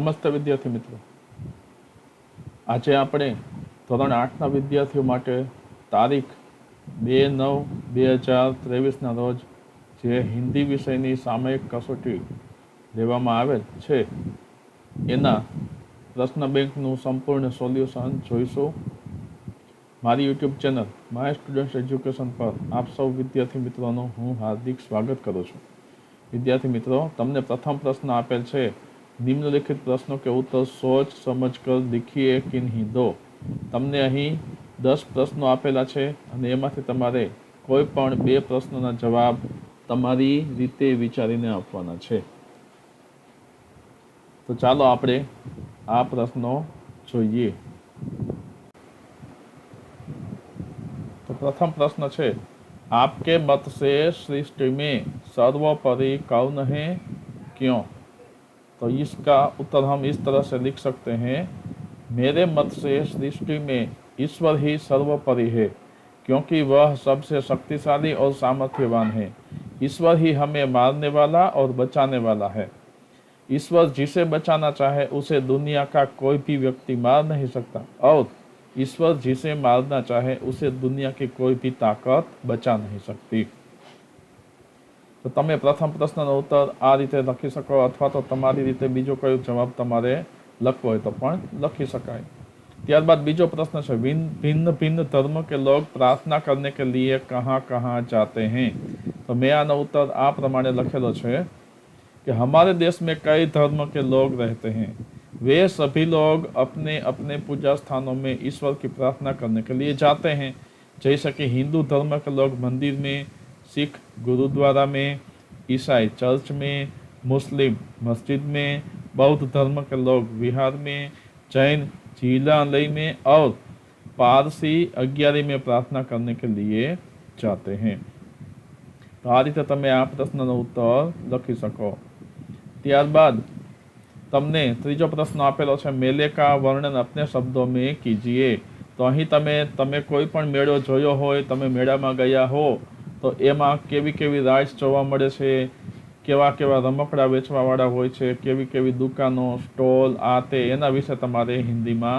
નમસ્તે વિદ્યાર્થી મિત્રો, આજે આપણે ધોરણ 8ના વિદ્યાર્થીઓ માટે તારીખ 2/9/2023ના રોજ જે હિન્દી વિષયની સામયિક કસોટી લેવામાં આવેલ છે એના પ્રશ્ન બેંકનું સંપૂર્ણ સોલ્યુશન જોઈશું. મારી YouTube channel my students education પર આપ સૌ વિદ્યાર્થી મિત્રોનું હું હાર્દિક સ્વાગત કરું છું. વિદ્યાર્થી મિત્રો, તમને પ્રથમ પ્રશ્ન આપેલ છે, निम्नलिखित प्रश्नों के उत्तर सोच समझकर लिखिए कि नहीं दो. તમને અહીં 10 પ્રશ્નો આપેલા છે અને એમાંથી તમારે કોઈ પણ 2 પ્રશ્નોના જવાબ તમારી રીતે વિચારીને આપવાના છે. તો ચાલો આપણે આ પ્રશ્નો જોઈએ. તો પ્રથમ પ્રશ્ન છે, आपके मत से सृष्टि में सर्वोपरि कौन है, क्यों? तो इसका उत्तर हम इस तरह से लिख सकते हैं, मेरे मत से सृष्टि में ईश्वर ही सर्वोपरि है, क्योंकि वह सबसे शक्तिशाली और सामर्थ्यवान है. ईश्वर ही हमें मारने वाला और बचाने वाला है. ईश्वर जिसे बचाना चाहे उसे दुनिया का कोई भी व्यक्ति मार नहीं सकता, और ईश्वर जिसे मारना चाहे उसे दुनिया की कोई भी ताकत बचा नहीं सकती. तो તમે પ્રથમ પ્રશ્નનો ઉત્તર આ રીતે લખી શકો, અથવા તો તમારી રીતે બીજો કોઈ જવાબ તમારે લખવો હોય તો પણ લખી શકાય. ત્યારબાદ બીજો પ્રશ્ન છે, भिन्न भिन्न धर्म के लोग प्रार्थना करने के लिए कहाँ कहाँ जाते हैं. तो मैं આનો ઉત્તર આ પ્રમાણે લખેલો છે कि हमारे देश में कई धर्म के लोग रहते हैं. वे सभी लोग अपने अपने पूजा स्थानों में ईश्वर की प्रार्थना करने के लिए जाते हैं. जैसे कि हिंदू धर्म के लोग मंदिर में, सिख गुरुद्वारा में, ईसाई चर्च में, मुस्लिम मस्जिद में, बौद्ध धर्म के लोग विहार में, जैन जिलालय में और पारसी अग्यारी में प्रार्थना करने के लिए जाते हैं. तो आ रीते तमे आ प्रश्नનો ઉત્તર લખી શકો. ત્યારબાદ તમને ત્રીજો પ્રશ્ન આપેલો છે, મેલે કા વર્ણન अपने शब्दों में कीजिए. તો અહીં તમે કોઈ પણ મેળો જોયો હોય, તમે મેળામાં ગયા હો તો એમાં કેવી કેવી રાઇડ્સ જોવા મળે છે, કેવા કેવા રમકડા વેચવાવાળા હોય છે, કેવી કેવી દુકાનો, સ્ટોલ, આ તે એના વિશે તમારે હિન્દીમાં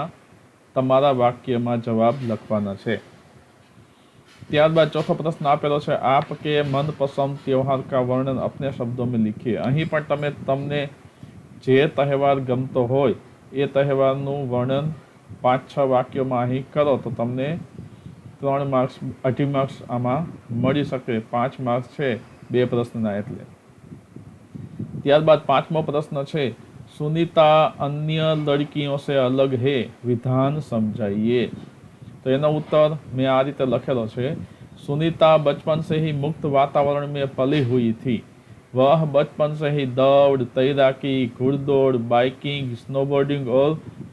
તમારા વાક્યમાં જવાબ લખવાના છે. ત્યારબાદ ચોથો પ્રશ્ન આપેલો છે, आपके मनपसंद त्योहार का वर्णन अपने शब्दों में लिखिए. અહીં પણ તમને જે તહેવાર ગમતો હોય એ તહેવારનું વર્ણન 5-6 વાક્યોમાં અહીં કરો તો તમને 3 માર્ક્સ 2.5 માર્ક્સ આમાં મળી શકે. 5 માર્ક્સ છે 2 પ્રશ્નના એટલે. ત્યારબાદ પાંચમો પ્રશ્ન છે, सुनीता अन्य लड़कियों से अलग है, विधान समझाइए. तो એનો ઉત્તર મેં આ રીતે લખેલો છે, सुनीता बचपन से ही मुक्त वातावरण में पली हुई थी. वह बचपन से ही दौड़, तैराकी, घुड़दौड़, बाइकिंग, स्नोबोर्डिंग और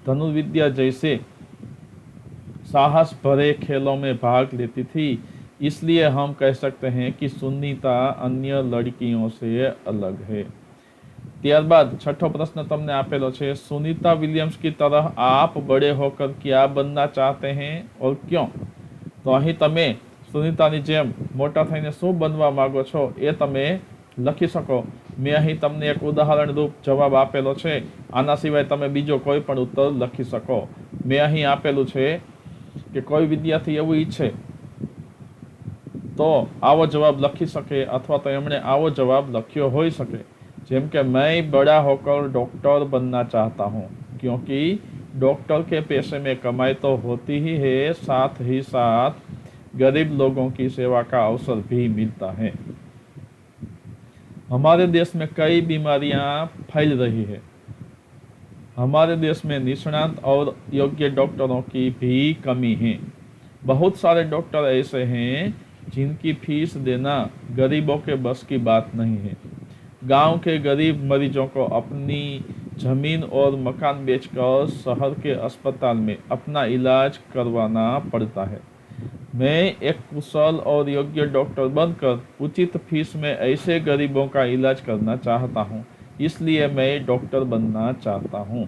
धनुर्विद्या जैसे साहस भरे खेलों में भाग लेती थी. इसलिए हम कह सकते हैं कि सुनीता अन्य लड़कियों से अलग है. ત્યારબાદ છઠ્ઠો પ્રશ્ન તમને આપેલો છે, सुनीता विलियम्स की तरह आप बड़े होकर क्या बनना चाहते हैं और क्यों? તો અહીં તમે સુનીતાની જેમ મોટા થઈને શું બનવા માંગો છો એ તમે લખી શકો. મેં અહીં તમને એક ઉદાહરણ રૂપ જવાબ આપેલો છે. આના સિવાય તમે બીજો કોઈ પણ ઉત્તર લખી શકો. મેં અહીં આપેલું છે કે કોઈ વિદ્યાર્થી એવું ઈચ્છે તો આવો જવાબ લખી શકે, અથવા તો એમણે આવો જવાબ લખ્યો હોઈ શકે, જેમ કે मैं बड़ा होकर डॉक्टर बनना चाहता हूँ, क्योंकि डॉक्टर के पेशे में कमाई तो होती ही है, साथ ही साथ गरीब लोगों की सेवा का अवसर भी मिलता है. हमारे देश में कई बीमारियां फैल रही है. हमारे देश में निष्णात और योग्य डॉक्टरों की भी कमी है. बहुत सारे डॉक्टर ऐसे हैं जिनकी फीस देना गरीबों के बस की बात नहीं है. गांव के गरीब मरीजों को अपनी जमीन और मकान बेचकर शहर के अस्पताल में अपना इलाज करवाना पड़ता है. मैं एक कुशल और योग्य डॉक्टर बनकर उचित फीस में ऐसे गरीबों का इलाज करना चाहता हूँ, इसलिए मैं डॉक्टर बनना चाहता हूँ.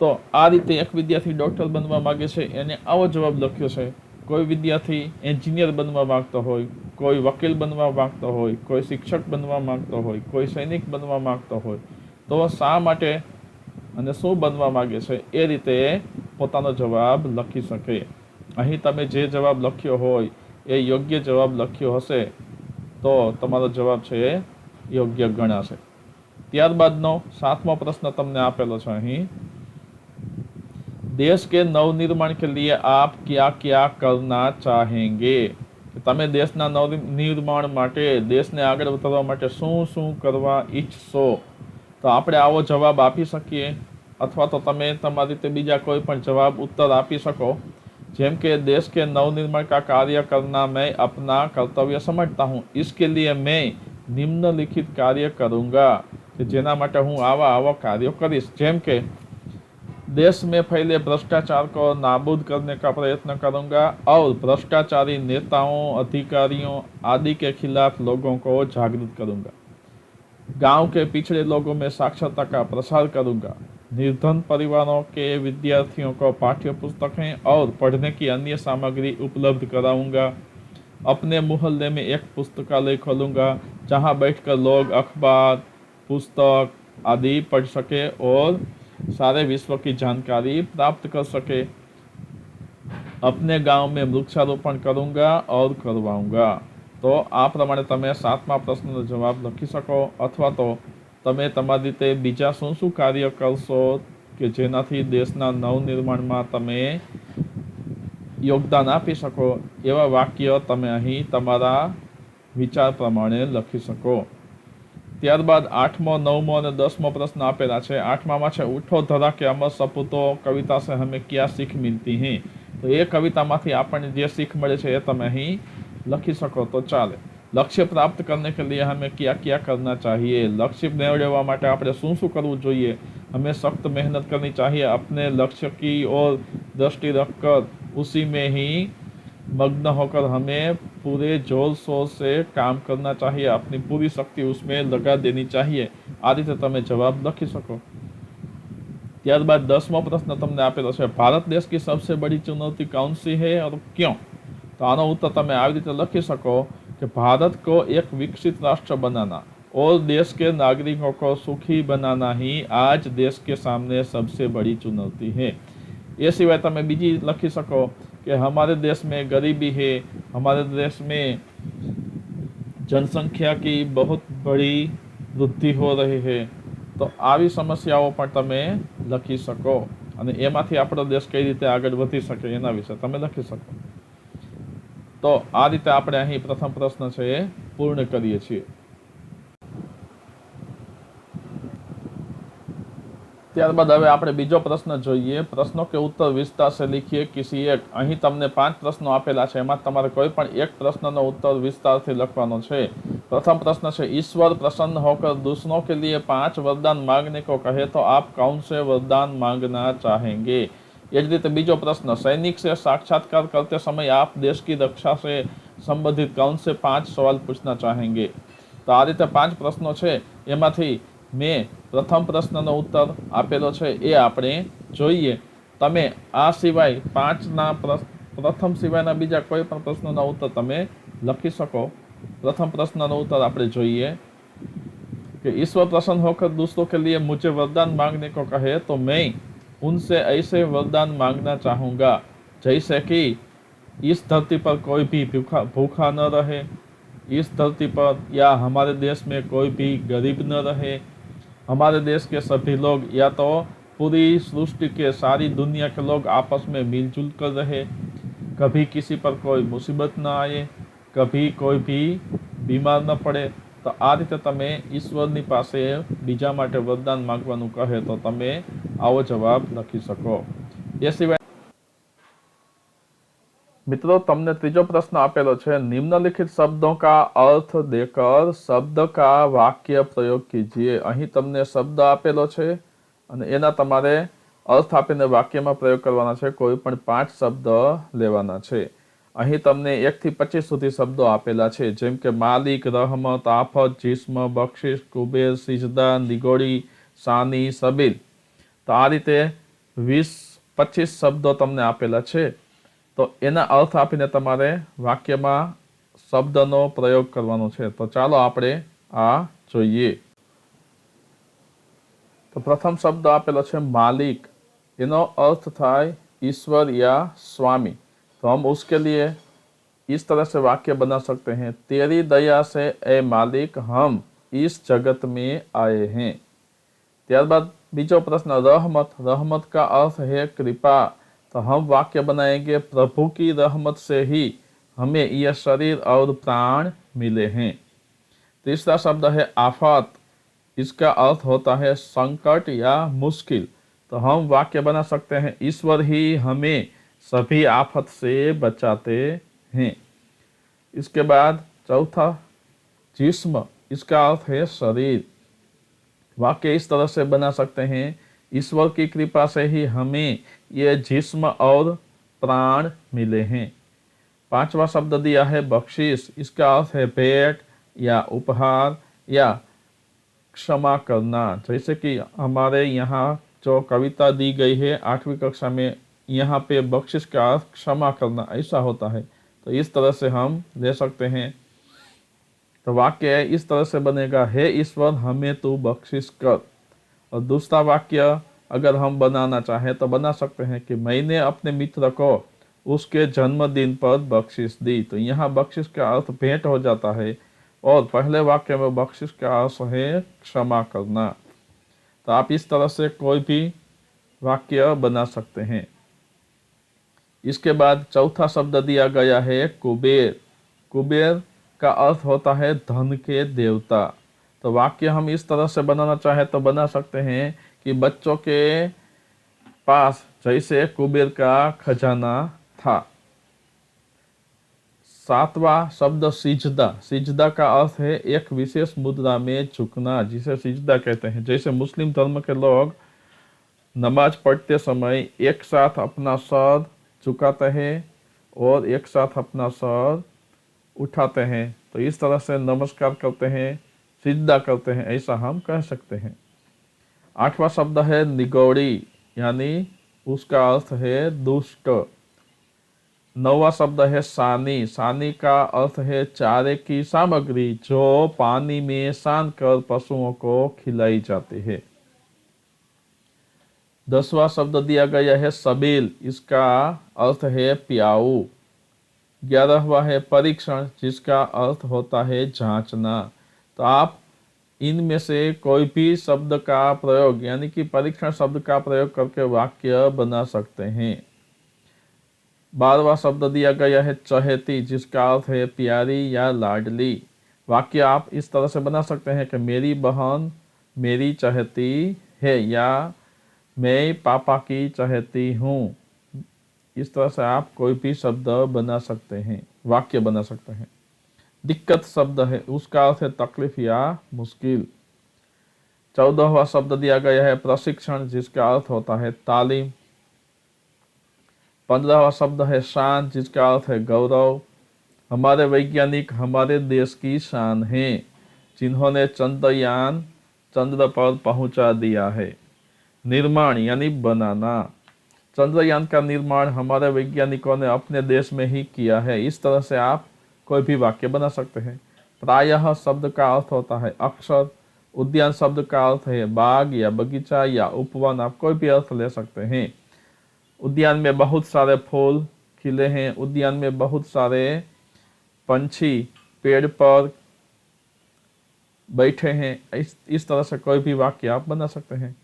तो आ रीते एक विद्यार्थी डॉक्टर बनवा मांगे છે એને આવો જવાબ લખ્યો છે. કોઈ વિદ્યાર્થી એન્જિનિયર બનવા માંગતો હોય, કોઈ વકીલ બનવા માંગતો હોય, કોઈ શિક્ષક બનવા માંગતો હોય, કોઈ સૈનિક બનવા માંગતો હોય, તો શા માટે અને શું બનવા માંગે છે એ રીતે પોતાનો જવાબ લખી શકે. અહીં તમે જે જવાબ લખ્યો હોય એ યોગ્ય જવાબ લખ્યો હશે તો તમારો જવાબ છે એ યોગ્ય ગણાશે. ત્યારબાદનો 7મો પ્રશ્ન તમને આપેલો છે અહીં, देश के नवनिर्माण के लिए आप क्या क्या करना चाहेंगे? તમે દેશના નવનિર્માણ માટે, દેશને આગળ વધારવા માટે શું શું કરવા ઈચ્છશો? તો આપણે આવો જવાબ આપી શકીએ, અથવા તો તમે તમારી રીતે બીજા કોઈ પણ જવાબ ઉત્તર આપી શકો. જેમ કે देश के नवनिर्माण का कार्य करना मैं अपना कर्तव्य समझता हूँ, इसके लिए मैं निम्नलिखित कार्य करूँगा. કે જેના માટે હું આવા કાર્યો કરીશ. જેમ કે देश में फैले भ्रष्टाचार को नाबूद करने का प्रयत्न करूंगा और भ्रष्टाचारी नेताओं, अधिकारियों आदि के खिलाफ लोगों को जागरूक करूंगा. गांव के पिछड़े लोगों में साक्षरता का प्रसार करूंगा. निर्धन परिवारों के विद्यार्थियों को पाठ्य पुस्तकें और पढ़ने की अन्य सामग्री उपलब्ध कराऊंगा. अपने मोहल्ले में एक पुस्तकालय खोलूंगा जहां बैठकर लोग अखबार, पुस्तक आदि पढ़ सके और सारे विश्व की जानकारी प्राप्त कर सके. अपने गांव में वृक्षारोपण करूंगा और करवाऊंगा. તો આ પ્રમાણે તમે 7મા પ્રશ્નનો જવાબ લખી શકો, અથવા તો તમે તમારી રીતે બીજા શું શું કાર્ય કરશો કે જેનાથી દેશના નવનિર્માણમાં તમે યોગદાન આપી શકો, એવા વાક્ય તમે અહીં તમારા વિચાર પ્રમાણે લખી શકો. ત્યારબાદ 8મો, 9મો અને 10મો પ્રશ્ન આપેલા છે. 8મામાં છે ઉઠો ધરા કે અમર સપૂતો કવિતા સે હમે ક્યા સીખ મિલતી હૈ. તો એ કવિતામાંથી આપણને જે શીખ મળે છે એ તમે અહીં લખી શકો તો ચાલે. લક્ષ્ય પ્રાપ્ત કરને કે લીએ હમે ક્યા ક્યા કરના ચાહીએ. લક્ષ્ય મેળવવા માટે આપણે શું શું કરવું જોઈએ? हमें सख्त मेहनत करनी चाहिए. अपने लक्ष्य की ओर दृष्टि रखकर उसी में ही मग्न होकर हमें पूरे जोर शोर से काम करना चाहिए. अपनी पूरी शक्ति उसमें लगा देनी चाहिए. આ રીતે તમે જવાબ લખી શકો. ત્યારબાદ 10મો પ્રશ્ન તમને આપેલો છે, ભારત देश की सबसे बड़ी चुनौती कौन सी है और क्यों? तो આનો ઉત્તર તમે આવી રીતે લખી શકો कि भारत को एक विकसित राष्ट्र बनाना और देश के नागरिकों को सुखी बनाना ही आज देश के सामने सबसे बड़ी चुनौती है. ये सिवाय તમે બીજી લખી શકો कि हमारे देश में गरीबी है, हमारे देश में जनसंख्या की बहुत बड़ी वृद्धि हो रही है. તો આવી સમસ્યાઓ પણ તમે લખી શકો અને એમાંથી આપણો દેશ કઈ રીતે આગળ વધી શકે એના વિશે તમે લખી શકો. તો આ રીતે આપણે અહીં પ્રથમ પ્રશ્ન છે એ પૂર્ણ કરીએ છીએ. ત્યારબાદ હવે આપણે બીજો પ્રશ્ન જોઈએ. પ્રશ્નો કે ઉત્તર વિસ્તાર સે લીખીએ કિસી એક. અહીં તમને 5 પ્રશ્નો આપેલા છે, એમાં તમારે કોઈ પણ એક પ્રશ્નનો ઉત્તર વિસ્તારથી લખવાનો છે. प्रथम प्रश्न है, ईश्वर प्रसन्न होकर दूसरों के लिए 5 वरदान मांगने को कहे तो आप कौन से वरदान मांगना चाहेंगे? ये જ રીતે બીજો પ્રશ્न, सैनिक से साक्षात्कार करते समय आप देश की रक्षा से संबंधित कौन से 5 सवाल पूछना चाहेंगे? तो આ રીતે 5 પ્રશ્નો છે, એમાંથી મેં પ્રથમ પ્રશ્નનો ઉત્તર આપેલો છે એ આપણે જોઈએ. તમે આ સિવાય 5ના પ્રથમ સિવાયના બીજા કોઈ પણ પ્રશ્નોના ઉત્તર તમે લખી શકો. प्रथम प्रश्न उत्तर આપણે જોઈએ कि ईश्वर प्रसन्न होकर दूसरों के लिए मुझे वरदान मांगने को कहे तो मैं उनसे ऐसे वरदान मांगना चाहूँगा जैसे कि इस धरती पर कोई भी भूखा न रहे, इस धरती पर या हमारे देश में कोई भी गरीब न रहे, हमारे देश के सभी लोग या तो पूरी सृष्टि के सारी दुनिया के लोग आपस में मिलजुल कर रहे, कभी किसी पर कोई मुसीबत न आए, कभी कोई भी बीमार न પડે. તો આ રીતે તમે ઈશ્વરની પાસે બીજા માટે વરદાન માંગવાનું કહે તો તમે આવો જવાબ લખી શકો. એ સિવાય મિત્રો તમને ત્રીજો પ્રશ્ન આપેલો છે, निम्नलिखित शब्दों का अर्थ देकर शब्द का वाक्य प्रयोग कीजिए. અહીં તમને શબ્દ આપેલો છે અને એના તમારે અર્થ આપીને વાક્યમાં પ્રયોગ કરવાના છે. કોઈ પણ 5 શબ્દ લેવાના છે. અહીં તમને 1 થી 25 સુધી શબ્દો આપેલા છે, જેમ કે માલિક, રહમત, આફત, જિસ્મ, બક્ષિસ, કુબેર, સિજદા, નિગોડી, સાની, સબીલ. તો આ રીતે 20-25 શબ્દો તમને આપેલા છે. તો એના અર્થ આપીને તમારે વાક્યમાં શબ્દનો પ્રયોગ કરવાનો છે. તો ચાલો આપણે આ જોઈએ. તો પ્રથમ શબ્દ આપેલો છે માલિક, એનો अर्थ થાય ईश्वर या स्वामी। तो हम उसके लिए इस तरह से वाक्य बना सकते हैं, तेरी दया से ए मालिक हम इस जगत में आए हैं। ત્યારબાદ बीजो प्रश्न रहमत, रहमत का अर्थ है कृपा। तो हम वाक्य बनाएंगे प्रभु की रहमत से ही हमें यह शरीर और प्राण मिले हैं। तीसरा शब्द है आफत, इसका अर्थ होता है संकट या मुश्किल। तो हम वाक्य बना सकते हैं ईश्वर ही हमें सभी आफत से बचाते हैं। इसके बाद चौथा जिस्म, इसका अर्थ है शरीर। वाक्य इस तरह से बना सकते हैं ईश्वर की कृपा से ही हमें ये जिस्म और प्राण मिले हैं। पांचवा शब्द दिया है बख्शिश, इसका अर्थ है भेंट या उपहार या क्षमा करना। जैसे कि हमारे यहाँ जो कविता दी गई है 8वीं कक्षा में, यहाँ पे बख्शिश का अर्थ क्षमा करना ऐसा होता है। तो इस तरह से हम ले सकते हैं। तो वाक्य इस तरह से बनेगा, हे ईश्वर हमें तू बख्शिश कर। और दूसरा वाक्य अगर हम बनाना चाहें तो बना सकते हैं कि मैंने अपने मित्र को उसके जन्मदिन पर बख्शिश दी। तो यहाँ बख्शिश का अर्थ भेंट हो जाता है और पहले वाक्य में बख्शिश का अर्थ है क्षमा करना। तो आप इस तरह से कोई भी वाक्य बना सकते हैं। इसके बाद चौथा शब्द दिया गया है कुबेर। कुबेर का अर्थ होता है धन के देवता। तो वाक्य हम इस तरह से बनाना चाहे तो बना सकते हैं कि बच्चों के पास जैसे कुबेर का खजाना था। सातवां शब्द सिजदा, सिजदा का अर्थ है एक विशेष मुद्रा में झुकना, जिसे सिजदा कहते हैं। जैसे मुस्लिम धर्म के लोग नमाज पढ़ते समय एक साथ अपना सर झुकाते हैं और एक साथ अपना सर उठाते हैं, तो इस तरह से नमस्कार करते हैं, सिजदा करते हैं, ऐसा हम कह सकते हैं। आठवां शब्द है निगौड़ी, यानी उसका अर्थ है दुष्ट। नौवां शब्द है सानी, सानी का अर्थ है चारे की सामग्री जो पानी में सान कर पशुओं को खिलाई जाती है। 10वां शब्द दिया गया है सबील, इसका अर्थ है प्याऊ। 11वां है परीक्षण, जिसका अर्थ होता है जांचना। तो आप इनमें से कोई भी शब्द का प्रयोग यानी कि परीक्षण शब्द का प्रयोग करके वाक्य बना सकते हैं। 12वां शब्द दिया गया है चहेती, जिसका अर्थ है प्यारी या लाडली। वाक्य आप इस तरह से बना सकते हैं कि मेरी बहन मेरी चहेती है या मैं पापा की चहेती हूँ। इस तरह से आप कोई भी शब्द बना सकते हैं, वाक्य बना सकते हैं। दिक्कत शब्द है, उसका अर्थ है तकलीफ या मुश्किल। 14वां शब्द दिया गया है प्रशिक्षण, जिसका अर्थ होता है तालीम। 15वां शब्द है शान, जिसका अर्थ है गौरव। हमारे वैज्ञानिक हमारे देश की शान हैं, जिन्होंने चंद्रयान चंद्र पर पहुंचा दिया है। निर्माण यानी बनाना, चंद्रयान का निर्माण हमारे वैज्ञानिकों ने अपने देश में ही किया है। इस तरह से आप कोई भी वाक्य बना सकते हैं। प्रायः शब्द का अर्थ होता है अक्सर। उद्यान शब्द का अर्थ है बाग या बगीचा या उपवन, आप कोई भी अर्थ ले सकते हैं। उद्यान में बहुत सारे फूल खिले हैं, उद्यान में बहुत सारे पंछी पेड़ पर बैठे हैं। इस तरह से कोई भी वाक्य आप बना सकते हैं।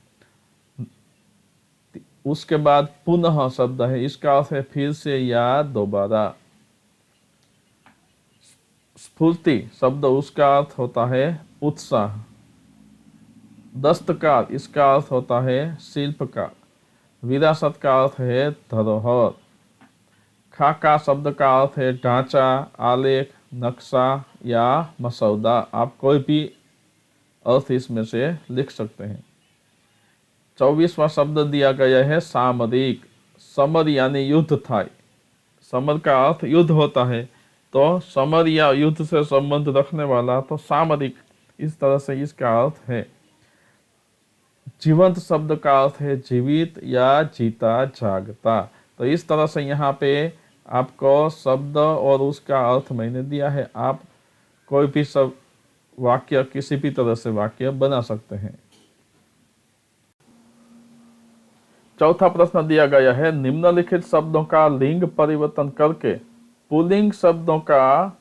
उसके बाद पुनः शब्द है, इसका अर्थ है फिर से या दोबारा। स्फूर्ति शब्द, उसका अर्थ होता है उत्साह। दस्तकार, इसका अर्थ होता है शिल्पकार। विरासत का अर्थ है धरोहर। खाका शब्द का अर्थ है ढांचा, आलेख, नक्शा या मसौदा। आप कोई भी अर्थ इसमें से लिख सकते हैं। 24वां शब्द दिया गया है सामरिक। समर यानी युद्ध था। समर का अर्थ युद्ध होता है, तो समर या युद्ध से संबंध रखने वाला तो सामरिक, इस तरह से इसका अर्थ है। जीवंत शब्द का अर्थ है जीवित या जीता जागता। तो इस तरह से यहाँ पे आपको शब्द और उसका अर्थ मैंने दिया है। आप कोई भी सब वाक्य किसी भी तरह से वाक्य बना सकते हैं। चौथा प्रश्न दिया गया है, निम्नलिखित शब्दों का लिंग परिवर्तन करके पुल्लिंग शब्दों का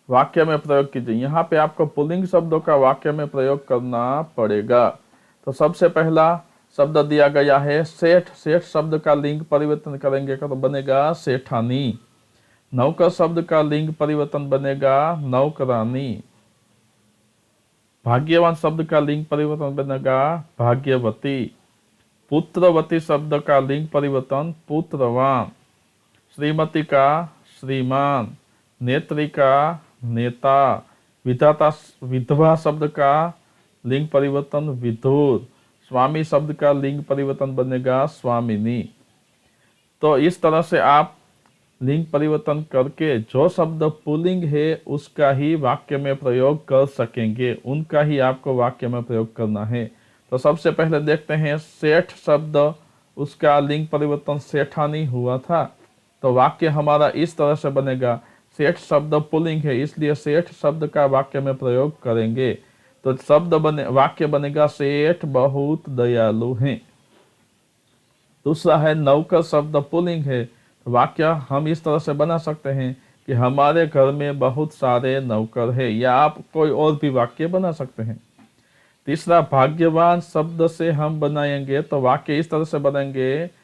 वाक्य में प्रयोग कीजिए। यहाँ पे आपको पुल्लिंग शब्दों का वाक्य में प्रयोग करना पड़ेगा। तो सबसे पहला शब्द दिया गया है सेठ। सेठ शब्द का लिंग परिवर्तन करेंगे तो बनेगा सेठानी। नौकर शब्द का लिंग परिवर्तन बनेगा नौकरानी। भाग्यवान शब्द का लिंग परिवर्तन बनेगा भाग्यवती। पुत्रवती शब्द का लिंग परिवर्तन पुत्रवान। श्रीमती का श्रीमान। नेत्री का नेता। विधाता विधवा शब्द का लिंग परिवर्तन विधुर। स्वामी शब्द का लिंग परिवर्तन बनेगा स्वामिनी। तो इस तरह से आप लिंग परिवर्तन करके जो शब्द पुल्लिंग है उसका ही वाक्य में प्रयोग कर सकेंगे, उनका ही आपको वाक्य में प्रयोग करना है। तो सबसे पहले देखते हैं सेठ शब्द, उसका लिंग परिवर्तन सेठानी हुआ था, तो वाक्य हमारा इस तरह से बनेगा। सेठ शब्द पुल्लिंग है इसलिए सेठ शब्द का वाक्य में प्रयोग करेंगे, तो वाक्य बनेगा सेठ बहुत दयालु हैं। दूसरा है नौकर शब्द पुल्लिंग है, तो वाक्य हम इस तरह से बना सकते हैं कि हमारे घर में बहुत सारे नौकर हैं, या आप कोई और भी वाक्य बना सकते हैं। तीसरा भाग्यवान शब्द से हम बनाएंगे तो वाक्य इस तरह से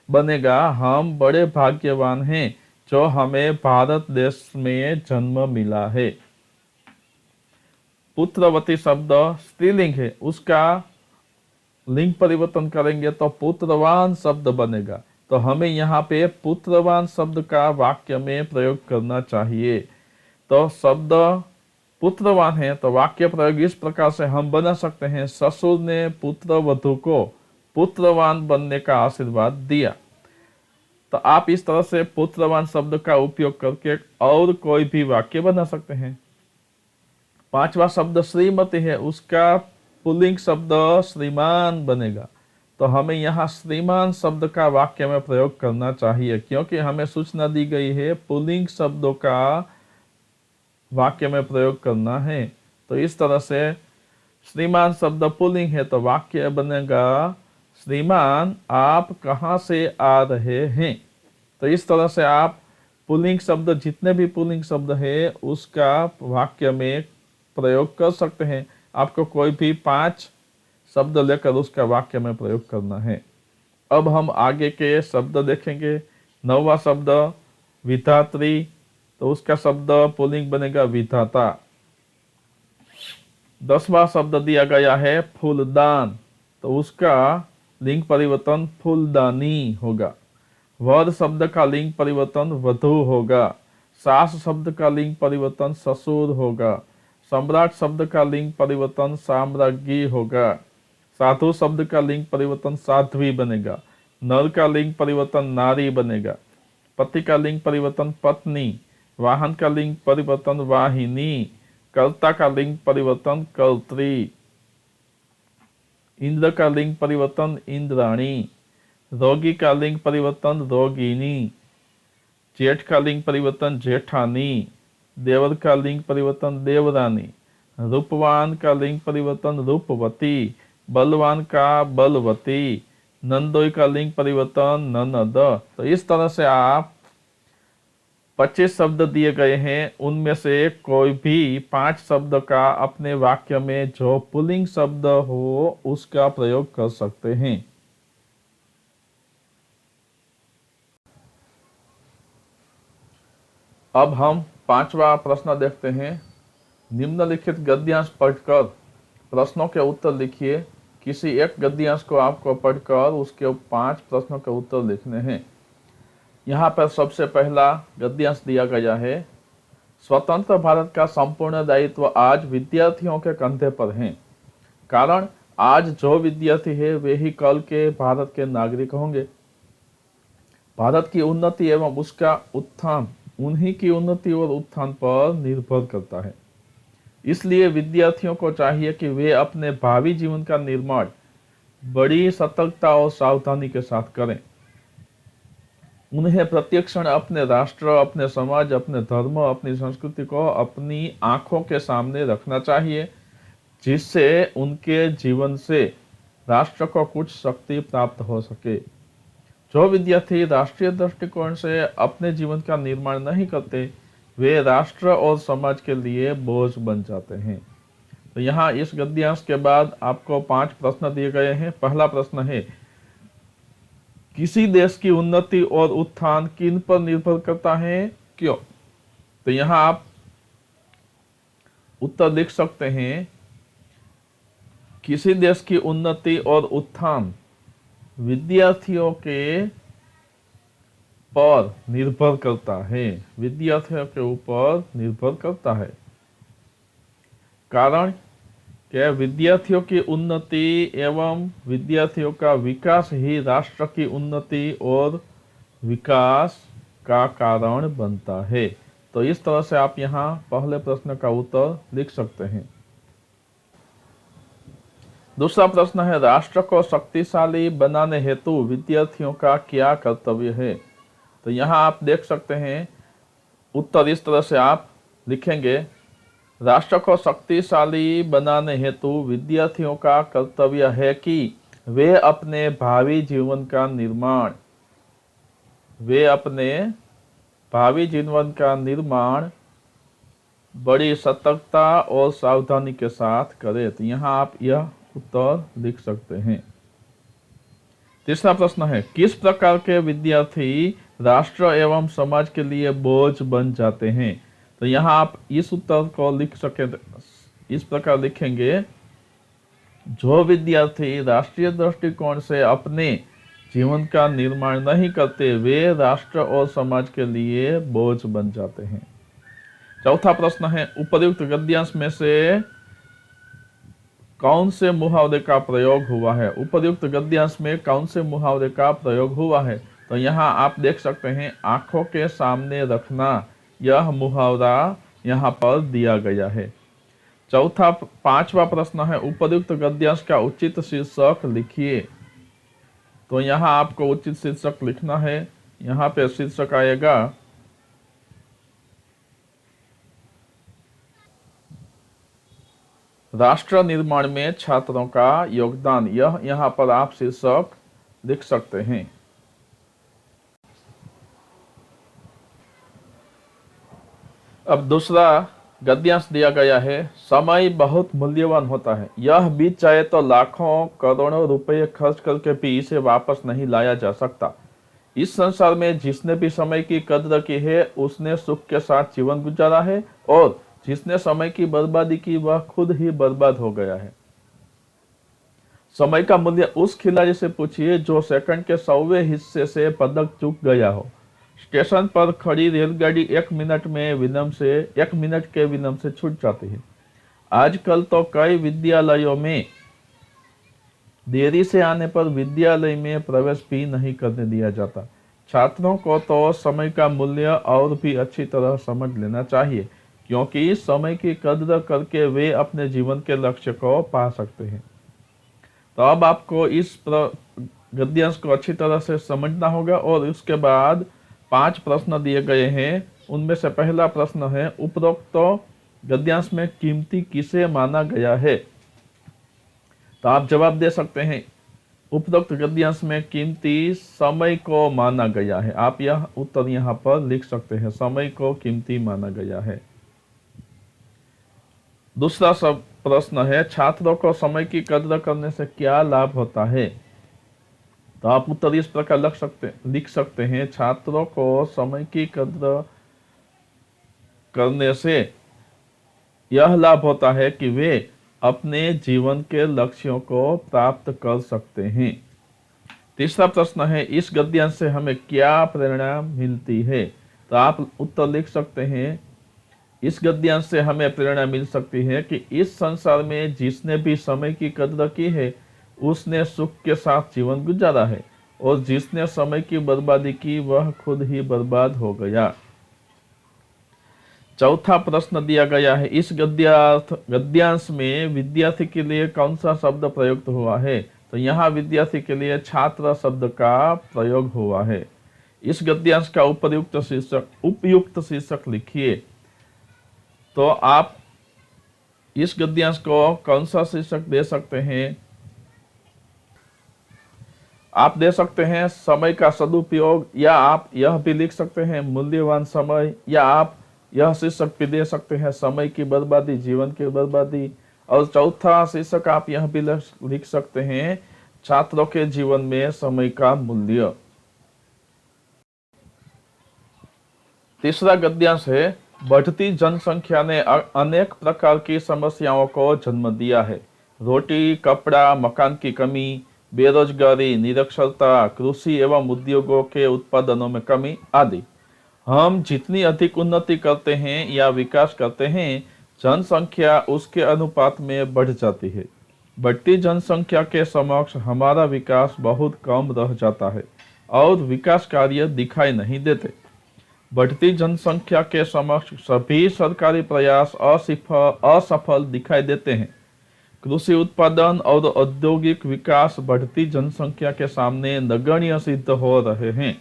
बनेगा हम बड़े भाग्यवान हैं जो हमें भारत देश में जन्म मिला है। पुत्रवती शब्द स्त्रीलिंग है, उसका लिंग परिवर्तन करेंगे तो पुत्रवान शब्द बनेगा, तो हमें यहाँ पे पुत्रवान शब्द का वाक्य में प्रयोग करना चाहिए। तो शब्द पुत्रवान है तो वाक्य प्रयोग इस प्रकार से हम बना सकते हैं, ससुर ने पुत्रवधू को पुत्रवान बनने का आशीर्वाद दिया। तो आप इस तरह से पुत्रवान शब्द का उपयोग करके और कोई भी वाक्य बना सकते हैं। पांचवा शब्द श्रीमती है, उसका पुल्लिंग शब्द श्रीमान बनेगा, तो हमें यहाँ श्रीमान शब्द का वाक्य में प्रयोग करना चाहिए, क्योंकि हमें सूचना दी गई है पुल्लिंग शब्दों का वाक्य में प्रयोग करना है। तो इस तरह से श्रीमान शब्द पुल्लिंग है तो वाक्य बनेगा श्रीमान आप कहाँ से आ रहे हैं। तो इस तरह से आप पुल्लिंग शब्द, जितने भी पुल्लिंग शब्द है उसका वाक्य में प्रयोग कर सकते हैं। आपको कोई भी 5 शब्द लेकर उसका वाक्य में प्रयोग करना है। अब हम आगे के शब्द देखेंगे। 9वां शब्द विधात्री, तो उसका शब्द पुल्लिंग बनेगा विधाता। 10वां शब्द दिया गया है फूलदान, तो उसका लिंग परिवर्तन फूलदानी होगा। वर शब्द का लिंग परिवर्तन वधू होगा। सास शब्द का लिंग परिवर्तन ससुर होगा। सम्राट शब्द का लिंग परिवर्तन साम्राज्ञी होगा। साधु शब्द का लिंग परिवर्तन साध्वी बनेगा। नर का लिंग परिवर्तन नारी बनेगा। पति का लिंग परिवर्तन पत्नी। वाहन का लिंग परिवर्तन वाहिनी। कर्ता का लिंग परिवर्तन कर्त्री। इंद्र का लिंग परिवर्तन इंद्राणी। रोगी का लिंग परिवर्तन रोगिनी। जेठ का लिंग परिवर्तन जेठानी। देवर का लिंग परिवर्तन देवरानी। रूपवान का लिंग परिवर्तन रूपवती। बलवान का बलवती। नंदोई का लिंग परिवर्तन ननद। तो इस तरह से आप 25 शब्द दिए गए हैं, उनमें से कोई भी 5 शब्द का अपने वाक्य में जो पुल्लिंग शब्द हो उसका प्रयोग कर सकते हैं। अब हम 5वां प्रश्न देखते हैं। निम्नलिखित गद्यांश पढ़कर प्रश्नों के उत्तर लिखिए। किसी एक गद्यांश को आपको पढ़कर उसके 5 प्रश्नों के उत्तर लिखने हैं। यहाँ पर सबसे पहला गद्यांश दिया गया है, स्वतंत्र भारत का संपूर्ण दायित्व आज विद्यार्थियों के कंधे पर है, कारण आज जो विद्यार्थी है वे ही कल के भारत के नागरिक होंगे। भारत की उन्नति एवं उसका उत्थान उन्हीं की उन्नति और उत्थान पर निर्भर करता है। इसलिए विद्यार्थियों को चाहिए कि वे अपने भावी जीवन का निर्माण बड़ी सतर्कता और सावधानी के साथ करें। उन्हें प्रत्येक क्षण अपने राष्ट्र, अपने समाज, अपने धर्म, अपनी संस्कृति को अपनी आंखों के सामने रखना चाहिए, जिससे उनके जीवन से राष्ट्र को कुछ शक्ति प्राप्त हो सके। जो विद्यार्थी राष्ट्रीय दृष्टिकोण से अपने जीवन का निर्माण नहीं करते, वे राष्ट्र और समाज के लिए बोझ बन जाते हैं। तो यहाँ इस गद्यांश के बाद आपको 5 प्रश्न दिए गए हैं। पहला प्रश्न है, किसी देश की उन्नति और उत्थान किन पर निर्भर करता है, क्यों? तो यहाँ आप उत्तर लिख सकते हैं, किसी देश की उन्नति और उत्थान विद्यार्थियों के पर निर्भर करता है, विद्यार्थियों के ऊपर निर्भर करता है। कारण क्या? विद्यार्थियों की उन्नति एवं विद्यार्थियों का विकास ही राष्ट्र की उन्नति और विकास का कारण बनता है। तो इस तरह से आप यहाँ पहले प्रश्न का उत्तर लिख सकते हैं। दूसरा प्रश्न है, राष्ट्र को शक्तिशाली बनाने हेतु विद्यार्थियों का क्या कर्तव्य है? तो यहाँ आप देख सकते हैं, उत्तर इस तरह से आप लिखेंगे, राष्ट्र को शक्तिशाली बनाने हेतु विद्यार्थियों का कर्तव्य है कि वे अपने भावी जीवन का निर्माण बड़ी सतर्कता और सावधानी के साथ करें। तो यहाँ आप यह उत्तर लिख सकते हैं। तीसरा प्रश्न है, किस प्रकार के विद्यार्थी राष्ट्र एवं समाज के लिए बोझ बन जाते हैं? तो यहाँ आप इस उत्तर को लिख सके, इस प्रकार लिखेंगे, जो विद्यार्थी राष्ट्रीय दृष्टिकोण से अपने जीवन का निर्माण नहीं करते, वे राष्ट्र और समाज के लिए बोझ बन जाते हैं। चौथा प्रश्न है, उपर्युक्त गद्यांश में से कौन से मुहावरे का प्रयोग हुआ है? उपर्युक्त गद्यांश में कौन से मुहावरे का प्रयोग हुआ है? तो यहाँ आप देख सकते हैं, आंखों के सामने रखना, यह मुहावरा यहाँ पर दिया गया है। पांचवा प्रश्न है, उपर्युक्त गद्यांश का उचित शीर्षक लिखिए। तो यहाँ आपको उचित शीर्षक लिखना है। यहाँ पे शीर्षक आएगा, राष्ट्र निर्माण में छात्रों का योगदान। यह यहाँ पर आप शीर्षक लिख सकते हैं। अब दूसरा गद्यांश दिया गया है, समय बहुत मूल्यवान होता है, यह बीत जाए तो लाखों करोड़ों रुपए खर्च करके भी इसे वापस नहीं लाया जा सकता। इस संसार में जिसने भी समय की कद्र की है, उसने सुख के साथ जीवन गुजारा है, और जिसने समय की बर्बादी की, वह खुद ही बर्बाद हो गया है। समय का मूल्य उस खिलाड़ी से पूछिए जो सेकंड के 100वें हिस्से से पदक चूक गया हो। स्टेशन पर खड़ी रेलगाड़ी 1 मिनट के विलंब से छूट जाती है। आजकल तो कई विद्यालयों में देरी से आने पर विद्यालय में प्रवेश भी नहीं करने दिया जाता। छात्रों को तो समय का मूल्य और भी अच्छी तरह समझ लेना चाहिए, क्योंकि समय की कद्र करके वे अपने जीवन के लक्ष्य को पा सकते हैं। तो अब आपको इस गद्यांश को अच्छी तरह से समझना होगा, और उसके बाद 5 प्रश्न दिए गए हैं। उनमें से पहला प्रश्न है, उपरोक्त गद्यांश में कीमती किसे माना गया है? तो आप जवाब दे सकते हैं, उपरोक्त गद्यांश में कीमती समय को माना गया है। आप यह उत्तर यहाँ पर लिख सकते हैं, समय को कीमती माना गया है। दूसरा सब प्रश्न है, छात्रों को समय की कद्र करने से क्या लाभ होता है? तो आप उत्तर इस प्रकार लिख सकते हैं, छात्रों को समय की कद्र करने से यह लाभ होता है कि वे अपने जीवन के लक्ष्यों को प्राप्त कर सकते हैं। तीसरा प्रश्न है, इस गद्यांश से हमें क्या प्रेरणा मिलती है? तो आप उत्तर लिख सकते हैं, इस गद्यांश से हमें प्रेरणा मिल सकती है कि इस संसार में जिसने भी समय की कद्र की है, उसने सुख के साथ जीवन गुजारा है, और जिसने समय की बर्बादी की, वह खुद ही बर्बाद हो गया। चौथा प्रश्न दिया गया है, इस गद्यांश में विद्यार्थी के लिए कौन सा शब्द प्रयुक्त हुआ है? तो यहाँ विद्यार्थी के लिए छात्र शब्द का प्रयोग हुआ है। इस गद्यांश का उपयुक्त शीर्षक लिखिए। तो आप इस गद्यांश को कौन सा शीर्षक दे सकते हैं? आप दे सकते हैं समय का सदुपयोग, या आप यह भी लिख सकते हैं मूल्यवान समय, या आप यह शीर्षक भी दे सकते हैं समय की बर्बादी, जीवन की बर्बादी। और चौथा शीर्षक आप यह भी लिख सकते हैं छात्रों के जीवन में समय का मूल्य। तीसरा गद्यांश है, बढ़ती जनसंख्या ने अनेक प्रकार की समस्याओं को जन्म दिया है। रोटी, कपड़ा, मकान की कमी, बेरोजगारी, निरक्षरता, कृषि एवं उद्योगों के उत्पादनों में कमी आदि। हम जितनी अधिक उन्नति करते हैं या विकास करते हैं, जनसंख्या उसके अनुपात में बढ़ जाती है। बढ़ती जनसंख्या के समक्ष हमारा विकास बहुत कम रह जाता है और विकास कार्य दिखाई नहीं देते। बढ़ती जनसंख्या के समक्ष सभी सरकारी प्रयास असफल दिखाई देते हैं। कृषि उत्पादन और औद्योगिक विकास बढ़ती जनसंख्या के सामने नगण्य सिद्ध हो रहे हैं।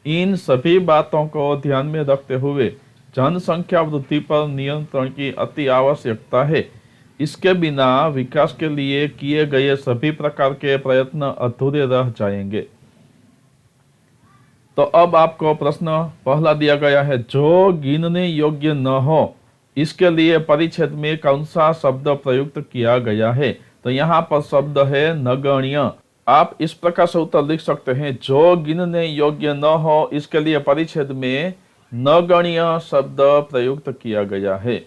इन सभी बातों को ध्यान में रखते हुए जनसंख्या वृद्धि पर नियंत्रण की अति आवश्यकता है। इसके बिना विकास के लिए किए गए सभी प्रकार के प्रयत्न अधूरे रह जाएंगे। तो अब आपको प्रश्न पहला दिया गया है, जो गिनने योग्य न हो, इसके लिए परिच्छेद में कौन सा शब्द प्रयुक्त किया गया है? तो यहाँ पर शब्द है नगण्य। आप इस प्रकार से उत्तर लिख सकते हैं, जो गिनने योग्य न हो, इसके लिए परिच्छेद में नगण्य शब्द प्रयुक्त किया गया है।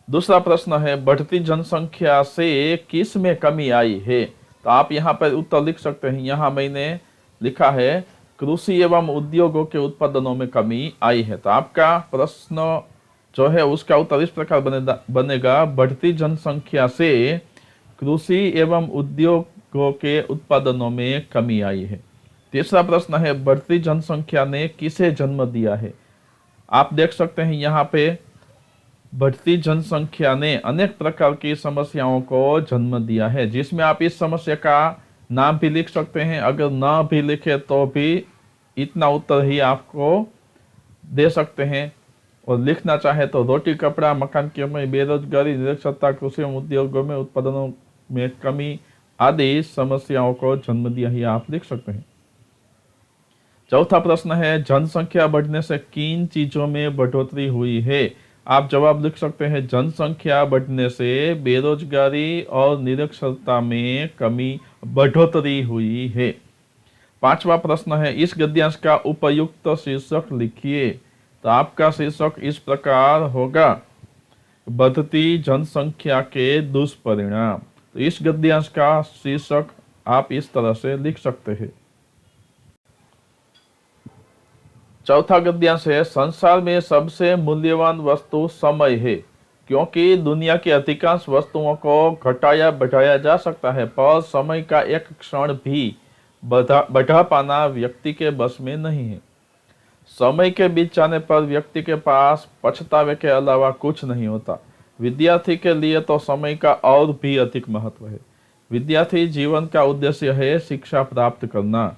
दूसरा प्रश्न है, बढ़ती जनसंख्या से किस में कमी आई है? तो आप यहाँ पर उत्तर लिख सकते हैं, यहाँ मैंने लिखा है कृषि एवं उद्योगों के उत्पादनों में कमी आई है। तो आपका प्रश्न जो है उसका उत्तर इस प्रकार बनेगा, बढ़ती जनसंख्या से कृषि एवं उद्योगों के उत्पादनों में कमी आई है। तीसरा प्रश्न है, बढ़ती जनसंख्या ने किसे जन्म दिया है? आप देख सकते हैं यहाँ पे बढ़ती जनसंख्या ने अनेक प्रकार की समस्याओं को जन्म दिया है, जिसमें आप इस समस्या का नाम भी लिख सकते हैं। अगर ना भी लिखे तो भी इतना उत्तर ही आपको दे सकते हैं, और लिखना चाहे तो रोटी, कपड़ा, मकान की कमी, बेरोजगारी, निरक्षरता, कृषि एवं उद्योगों में उत्पादनों में कमी आदि समस्याओं को जन्म दिया ही आप लिख सकते हैं। चौथा प्रश्न है, जनसंख्या बढ़ने से किन चीजों में बढ़ोतरी हुई है? आप जवाब लिख सकते हैं, जनसंख्या बढ़ने से बेरोजगारी और निरक्षरता में बढ़ोतरी हुई है। पांचवा प्रश्न है, इस गद्यांश का उपयुक्त शीर्षक लिखिए। तो आपका शीर्षक इस प्रकार होगा, बढ़ती जनसंख्या के दुष्परिणाम। तो इस गद्यांश का शीर्षक आप इस तरह से लिख सकते हैं। चौथा गद्यांश है, संसार में सबसे मूल्यवान वस्तु समय है, क्योंकि दुनिया की अधिकांश वस्तुओं को घटाया बढ़ाया जा सकता है, पर समय का एक क्षण भी बढ़ा पाना व्यक्ति के बस में नहीं है। समय के बीत जाने पर व्यक्ति के पास पछतावे के अलावा कुछ नहीं होता। विद्यार्थी के लिए तो समय का और भी अधिक महत्व है। विद्यार्थी जीवन का उद्देश्य है शिक्षा प्राप्त करना।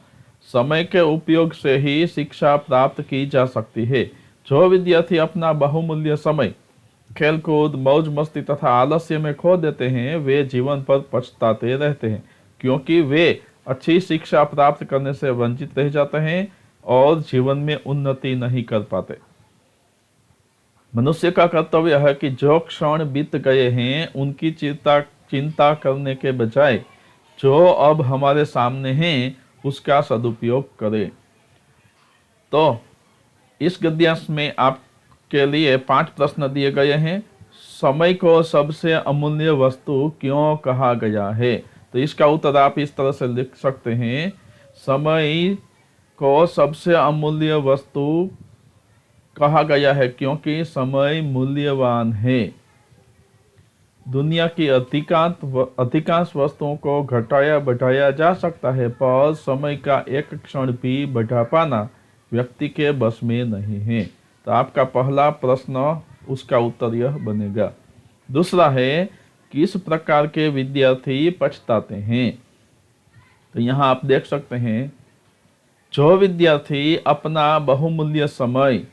समय के उपयोग से ही शिक्षा प्राप्त की जा सकती है। जो विद्यार्थी अपना बहुमूल्य समय खेलकूद, मौज मस्ती तथा आलस्य में खो देते हैं, वे जीवन पर पछताते रहते हैं, क्योंकि वे अच्छी शिक्षा प्राप्त करने से वंचित रह जाते हैं और जीवन में उन्नति नहीं कर पाते। मनुष्य का कर्तव्य है कि जो क्षण बीत गए हैं उनकी चिंता करने के बजाय जो अब हमारे सामने हैं उसका सदुपयोग करें। तो इस गद्यांश में आपके लिए 5 प्रश्न दिए गए हैं। समय को सबसे अमूल्य वस्तु क्यों कहा गया है? तो इसका उत्तर आप इस तरह से लिख सकते हैं, समय को सबसे अमूल्य वस्तु कहा गया है क्योंकि समय मूल्यवान है। दुनिया की अधिकांश वस्तुओं को घटाया बढ़ाया जा सकता है, पर समय का एक क्षण भी बढ़ा पाना व्यक्ति के बस में नहीं है। तो आपका पहला प्रश्न उसका उत्तर यह बनेगा। दूसरा है, किस प्रकार के विद्यार्थी पछताते हैं? तो यहाँ आप देख सकते हैं, जो विद्यार्थी अपना बहुमूल्य समय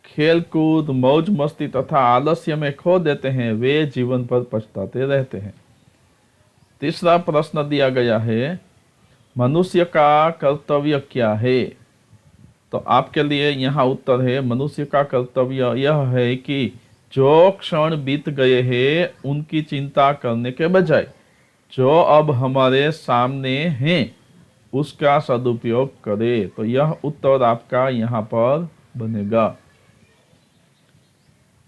खेल कूद, मौज मस्ती तथा आलस्य में खो देते हैं, वे जीवन पर पछताते रहते हैं। तीसरा प्रश्न दिया गया है, मनुष्य का कर्तव्य क्या है? तो आपके लिए यहाँ उत्तर है, मनुष्य का कर्तव्य यह है कि जो क्षण बीत गए हैं उनकी चिंता करने के बजाय जो अब हमारे सामने हैं उसका सदुपयोग करे। तो यह उत्तर आपका यहाँ पर बनेगा।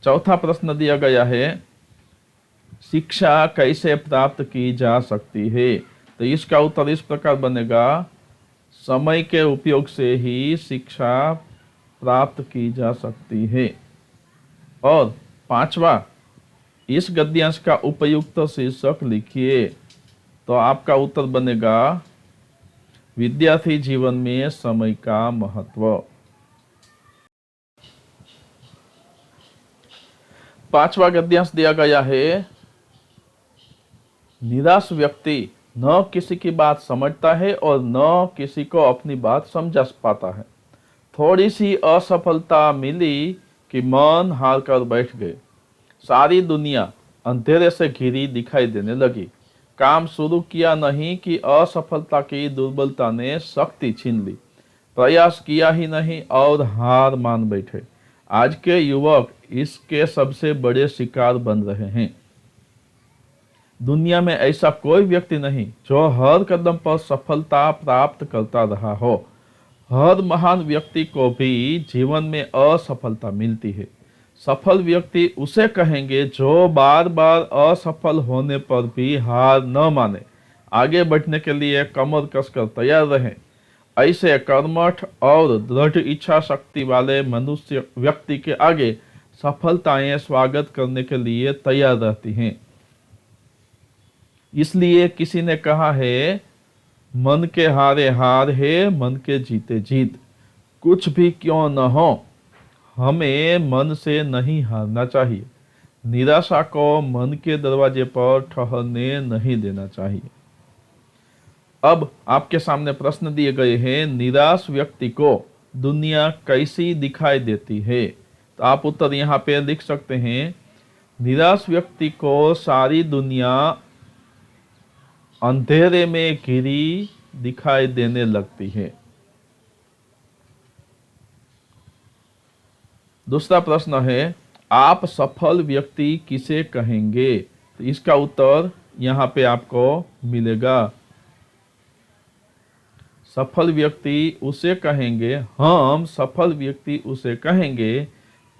चौथा प्रश्न दिया गया है, शिक्षा कैसे प्राप्त की जा सकती है? तो इसका उत्तर इस प्रकार बनेगा, समय के उपयोग से ही शिक्षा प्राप्त की जा सकती है। और पांचवा, इस गद्यांश का उपयुक्त शीर्षक लिखिए। तो आपका उत्तर बनेगा, विद्यार्थी जीवन में समय का महत्व। पांचवा गद्यांश दिया गया है, निराश व्यक्ति न किसी की बात समझता है और न किसी को अपनी बात समझा पाता है। थोड़ी सी असफलता मिली कि मन हार कर बैठ गए। सारी दुनिया अंधेरे से घिरी दिखाई देने लगी। काम शुरू किया नहीं कि असफलता की दुर्बलता ने शक्ति छीन ली। प्रयास किया ही नहीं और हार मान बैठे। आज के युवक इसके सबसे बड़े शिकार बन रहे हैं। दुनिया में ऐसा कोई व्यक्ति नहीं जो हर कदम पर सफलता प्राप्त करता रहा हो। हर महान व्यक्ति को भी जीवन में असफलता मिलती है। सफल व्यक्ति उसे कहेंगे जो बार बार असफल होने पर भी हार न माने, आगे बढ़ने के लिए कमर कसकर तैयार रहे। ऐसे कर्मठ और दृढ़ इच्छा शक्ति वाले मनुष्य व्यक्ति के आगे सफलताएं स्वागत करने के लिए तैयार रहती हैं। इसलिए किसी ने कहा है, मन के हारे हार है, मन के जीते जीत। कुछ भी क्यों न हो, हमें मन से नहीं हारना चाहिए। निराशा को मन के दरवाजे पर ठहरने नहीं देना चाहिए। अब आपके सामने प्रश्न दिए गए हैं, निराश व्यक्ति को दुनिया कैसी दिखाई देती है? तो आप उत्तर यहाँ पे लिख सकते हैं, निराश व्यक्ति को सारी दुनिया अंधेरे में घिरी दिखाई देने लगती है। दूसरा प्रश्न है, आप सफल व्यक्ति किसे कहेंगे? तो इसका उत्तर यहाँ पे आपको मिलेगा। सफल व्यक्ति उसे कहेंगे, हम सफल व्यक्ति उसे कहेंगे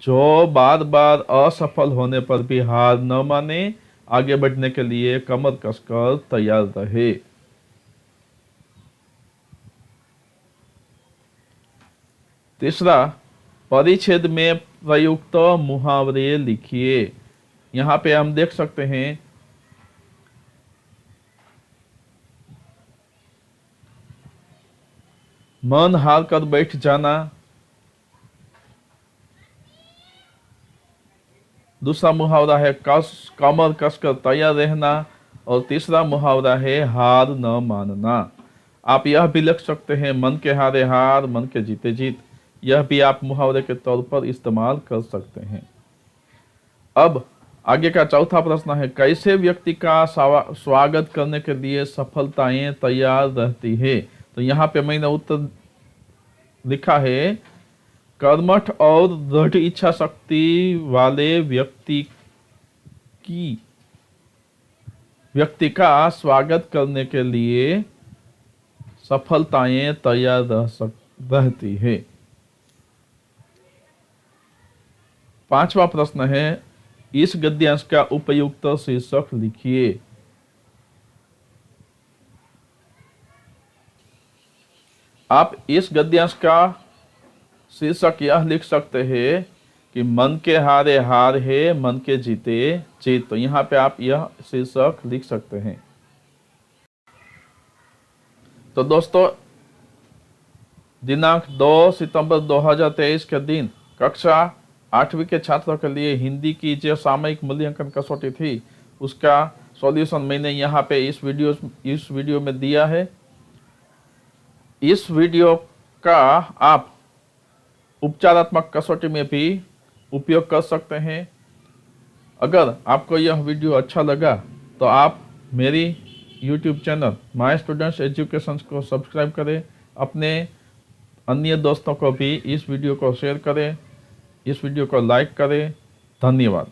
जो बार बार असफल होने पर भी हार न माने, आगे बढ़ने के लिए कमर कसकर तैयार रहे। तीसरा, परिच्छेद में प्रयुक्त मुहावरे लिखिए। यहाँ पे हम देख सकते हैं, मन हार कर बैठ जाना। दूसरा मुहावरा है कमर कसकर तैयार रहना। और तीसरा मुहावरा है हार न मानना। आप यह भी लिख सकते हैं, मन के हारे हार, मन के जीते जीत। यह भी आप मुहावरे के तौर पर इस्तेमाल कर सकते हैं। अब आगे का चौथा प्रश्न है, कैसे व्यक्ति का स्वागत करने के लिए सफलताएं तैयार रहती है? तो यहाँ पे मैंने उत्तर लिखा है, कर्मठ और दृढ़ इच्छा शक्ति वाले व्यक्ति का स्वागत करने के लिए सफलताएं तैयार रहती है। पांचवा प्रश्न है, इस गद्यांश का उपयुक्त शीर्षक लिखिए। आप इस गद्यांश का शीर्षक यह लिख सकते हैं कि मन के हारे हार है, मन के जीते जीत। तो यहाँ पे आप यह शीर्षक लिख सकते हैं। तो दोस्तों, दिनांक 2 सितंबर 2023 के दिन कक्षा 8वीं के छात्रों के लिए हिंदी की जो सामयिक मूल्यांकन कसौटी थी उसका सॉल्यूशन मैंने यहाँ पे इस वीडियो में दिया है। इस वीडियो का आप उपचारात्मक कसौटी में भी उपयोग कर सकते हैं। अगर आपको यह वीडियो अच्छा लगा तो आप मेरी YouTube channel my students education को सब्सक्राइब करें। अपने अन्य दोस्तों को भी इस वीडियो को शेयर करें, इस वीडियो को लाइक करें। धन्यवाद।